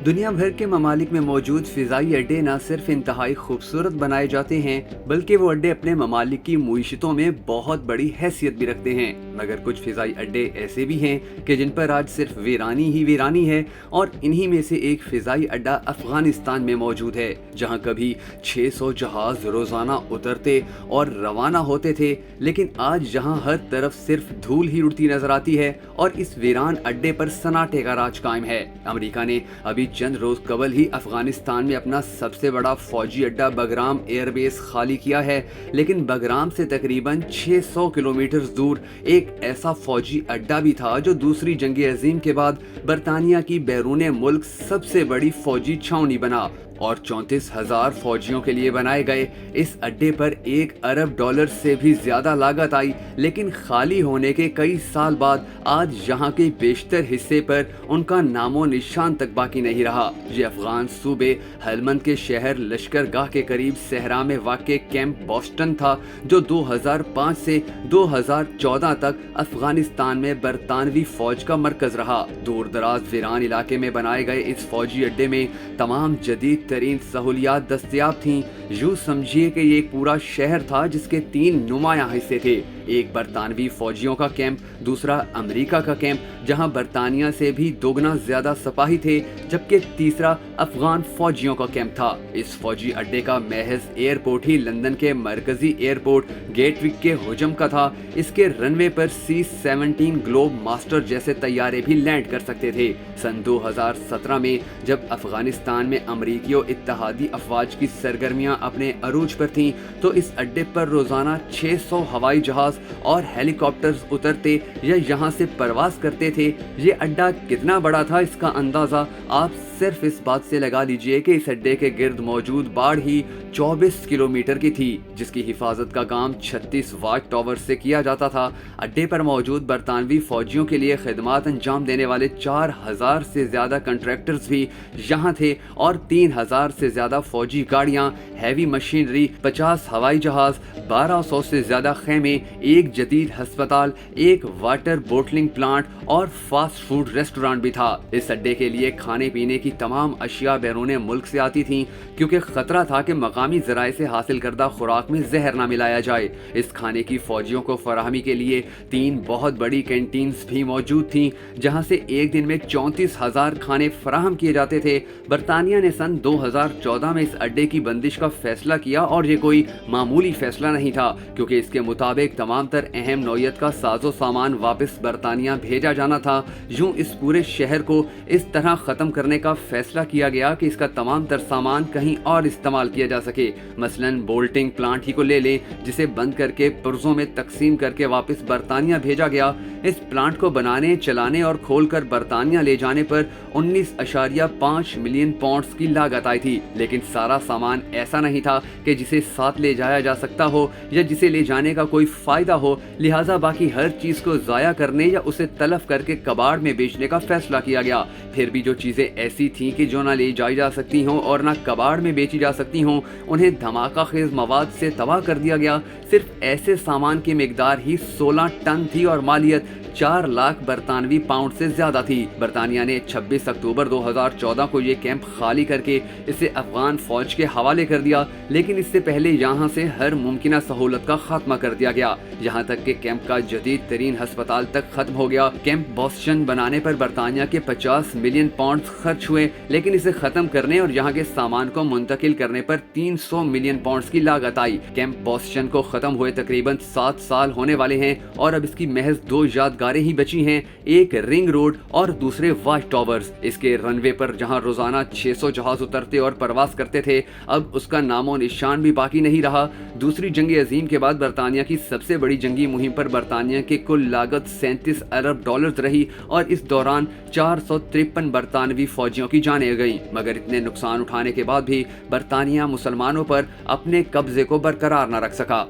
दुनिया भर के ममालिक में मौजूद फ़िज़ाई अड्डे न सिर्फ इंतहाई खूबसूरत बनाए जाते हैं बल्कि वो अड्डे अपने ममालिक की मईशतों में बहुत बड़ी हैसियत भी रखते हैं। मगर कुछ फ़िज़ाई अड्डे ऐसे भी हैं कि जिन पर आज सिर्फ वीरानी ही वीरानी है, और इन्हीं में से एक फ़िज़ाई अड्डा अफ़गानिस्तान में मौजूद है, जहाँ कभी 600 जहाज़ रोज़ाना उतरते और रवाना होते थे, लेकिन आज जहाँ हर तरफ सिर्फ धूल ही उड़ती नजर आती है और इस वीरान अड्डे पर सन्नाटे का राज कायम है। अमेरिका ने अभी चंद रोज कबल ही अफगानिस्तान में अपना सबसे बड़ा फौजी अड्डा बगराम एयरबेस खाली किया है, लेकिन बगराम से तकरीबन 600 किलोमीटर दूर एक ऐसा फौजी अड्डा भी था जो दूसरी जंग अजीम के बाद बरतानिया की बैरून मुल्क सबसे बड़ी फौजी छावनी बना, और 34,000 फौजियों के लिए बनाए गए इस अड्डे पर $1 अरब से भी ज्यादा लागत आई। लेकिन खाली होने के कई साल बाद आज यहाँ के बेशतर हिस्से पर उनका नामो निशान तक बाकी नहीं रहा। ये अफगान सूबे हेलमंद के शहर लश्करगाह के करीब सहरा में वाक़ कैंप बोस्टन था, जो 2005 से 2014 तक अफगानिस्तान में बरतानवी फौज का मरकज रहा। दूर दराज वीरान इलाके में बनाए गए इस फौजी अड्डे में तमाम जदीद तरीन सहूलियात दस्तयाब थीं। यूं समझिए कि ये एक पूरा शहर था जिसके 3 नुमायां हिस्से थे, एक बरतानवी फौजियों का कैंप, दूसरा अमेरिका का कैंप जहां बरतानिया से भी दोगुना ज्यादा सिपाही थे, जबकि तीसरा अफगान फौजियों का कैंप था। इस फौजी अड्डे का महज एयरपोर्ट ही लंदन के मरकजी एयरपोर्ट गेटविक के हुजम का था। इसके रनवे पर C-17 ग्लोब मास्टर जैसे तैयारे भी लैंड कर सकते थे। सन 2017 में जब अफगानिस्तान में अमरीकियों इत्तेहादी अफवाज की सरगर्मियां अपने अरूज पर थीं, तो इस अड्डे पर रोजाना 600 हवाई जहाज और हेलीकॉप्टर्स उतरते या यहाँ से परवाज करते थे। ये अड्डा कितना बड़ा था इसका अंदाजा आप सिर्फ इस बात से लगा लीजिए कि इस अड्डे के गिर्द मौजूद बाड़ ही 24 किलोमीटर की थी, जिसकी हिफाजत का काम 36 वाच टावर से किया जाता था। अड्डे पर मौजूद बरतानवी फौजियों के लिए खिदमात अंजाम देने वाले 4,000 से ज्यादा कंट्रैक्टर्स भी यहाँ थे, और 3,000 से ज्यादा फौजी गाड़ियाँ, हैवी मशीनरी, 50 हवाई जहाज, 1200 से ज्यादा खेमे, एक जदीद अस्पताल, एक वाटर बोटलिंग प्लांट और फास्ट फूड रेस्टोरेंट भी था। इस अड्डे के लिए खाने पीने की तमाम अशिया बैरून मुल्क से आती थीं, क्योंकि खतरा था कि मकामी जराए से हासिल करदा खुराक में जहर न मिलाया जाए। इस खाने की फौजियों को फराहमी के लिए 3 बहुत बड़ी कैंटीन्स भी मौजूद थीं, जहां से एक दिन में 34,000 खाने फराहम किए जाते थे। बरतानिया ने सन 2014 में इस अड्डे की बंदिश का फैसला किया, और ये कोई मामूली फैसला नहीं था, क्योंकि इसके मुताबिक तमाम तर अहम नौयत का साजो सामान वापस बरतानिया भेजा जाना था। यूं इस पूरे शहर को इस तरह खत्म करने का फैसला किया गया कि इसका तमाम तर सामान कहीं और इस्तेमाल किया जा सके। मसलन बोल्टिंग प्लांट ही को ले लें, जिसे बंद करके पुर्जों में तकसीम करके वापस बरतानिया भेजा गया। इस प्लांट को बनाने, चलाने और खोलकर बरतानिया ले जाने पर 19.5 मिलियन पाउंड्स की लागत आई थी, लेकिन सारा सामान ऐसा नहीं था कि जिसे साथ ले जाया जा सकता हो या जिसे ले जाने का कोई फायदा हो, लिहाजा बाकी हर चीज को जाया करने या उसे तलफ करके कबाड़ में बेचने का फैसला किया गया। फिर भी जो चीजें ऐसी थीं कि जो ना ले जाई जा सकती हों और ना कबाड़ में बेची जा सकती हों, उन्हें धमाका खेज मवाद से तबाह कर दिया गया। सिर्फ ऐसे सामान की मिकदार ही 16 टन थी और मालियत 4 लाख बरतानवी पाउंड से ज्यादा थी। बरतानिया ने 26 अक्टूबर 2014 को ये कैंप खाली करके इसे अफगान फौज के हवाले कर दिया, लेकिन इससे पहले यहाँ से हर मुमकिना सहूलत का खात्मा कर दिया गया, यहाँ तक कि कैंप का जदीद तरीन अस्पताल तक खत्म हो गया। कैंप बोस्टन बनाने पर बरतानिया के 50 मिलियन पाउंड खर्च हुए, लेकिन इसे खत्म करने और यहाँ के सामान को मुंतकिल करने पर 300 मिलियन पाउंड की लागत आई। कैंप बोस्टन को खत्म हुए तकरीबन 7 साल होने वाले हैं, और अब इसकी महज 2 यादगार ही बची हैं, एक रिंग रोड और दूसरे वाच टावर्स। इसके रनवे पर जहां रोजाना 600 जहाज उतरते और परवास करते थे, अब उसका नामो निशान भी बाकी नहीं रहा। दूसरी जंग अजीम के बाद बरतानिया की सबसे बड़ी जंगी मुहिम पर बरतानिया की कुल लागत $37 अरब रही, और इस दौरान 453 बरतानवी फौजियों की जानें गईं। मगर इतने नुकसान उठाने के बाद भी बरतानिया मुसलमानों पर अपने कब्जे को बरकरार न रख सका।